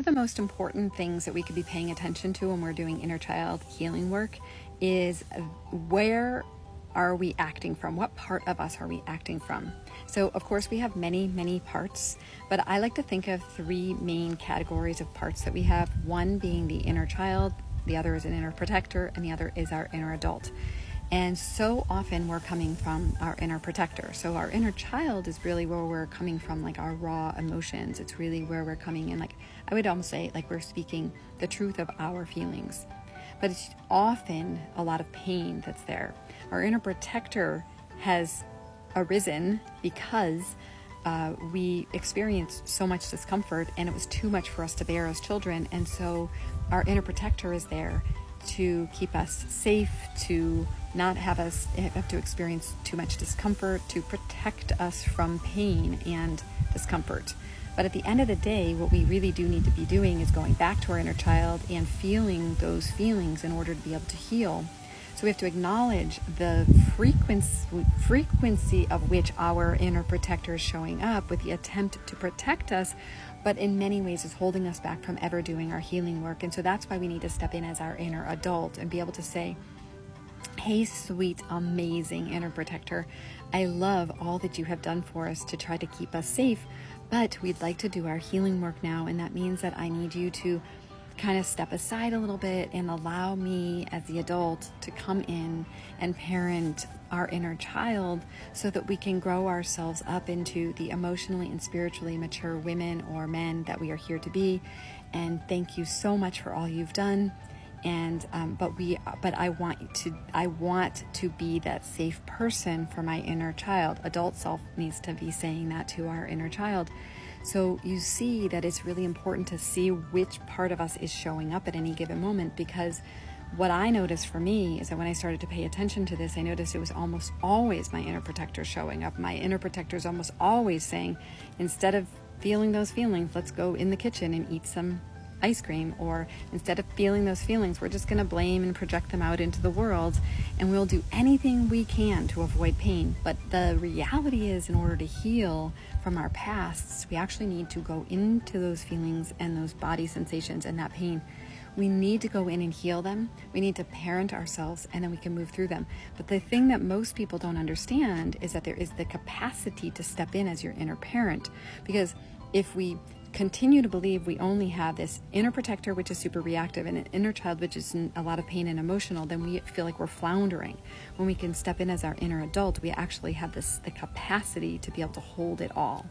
of the most important things that we could be paying attention to when we're doing inner child healing work is where are we acting from? What part of us are we acting from? So, of course, we have many, many parts, but I like to think of three main categories of parts that we have. One being the inner child, the other is an inner protector, and the other is our inner adult. And so often we're coming from our inner protector. So our inner child is really where we're coming from, like our raw emotions. It's really where we're coming in, like I would almost say, like we're speaking the truth of our feelings. But it's often a lot of pain that's there. Our inner protector has arisen because we experienced so much discomfort and it was too much for us to bear as children. And so our inner protector is there to keep us safe, to not have us have to experience too much discomfort, to protect us from pain and discomfort. But at the end of the day, what we really do need to be doing is going back to our inner child and feeling those feelings in order to be able to heal. So we have to acknowledge the frequency of which our inner protector is showing up with the attempt to protect us, but in many ways is holding us back from ever doing our healing work. And so that's why we need to step in as our inner adult and be able to say, hey, sweet, amazing inner protector, I love all that you have done for us to try to keep us safe, but we'd like to do our healing work now. And that means that I need you to kind of step aside a little bit and allow me as the adult to come in and parent our inner child so that we can grow ourselves up into the emotionally and spiritually mature women or men that we are here to be. And thank you so much for all you've done. And but I want to be that safe person for my inner child. Adult self needs to be saying that to our inner child. So you see that it's really important to see which part of us is showing up at any given moment, because what I noticed for me is that when I started to pay attention to this, I noticed it was almost always my inner protector showing up. My inner protector is almost always saying, instead of feeling those feelings, let's go in the kitchen and eat some ice cream. Or instead of feeling those feelings, we're just going to blame and project them out into the world, and we'll do anything we can to avoid pain. But the reality is, in order to heal from our pasts, we actually need to go into those feelings and those body sensations and that pain. We need to go in and heal them. We need to parent ourselves, and then we can move through them. But the thing that most people don't understand is that there is the capacity to step in as your inner parent. Because if we continue to believe we only have this inner protector, which is super reactive, and an inner child, which is in a lot of pain and emotional, then we feel like we're floundering. When we can step in as our inner adult, we actually have the capacity to be able to hold it all.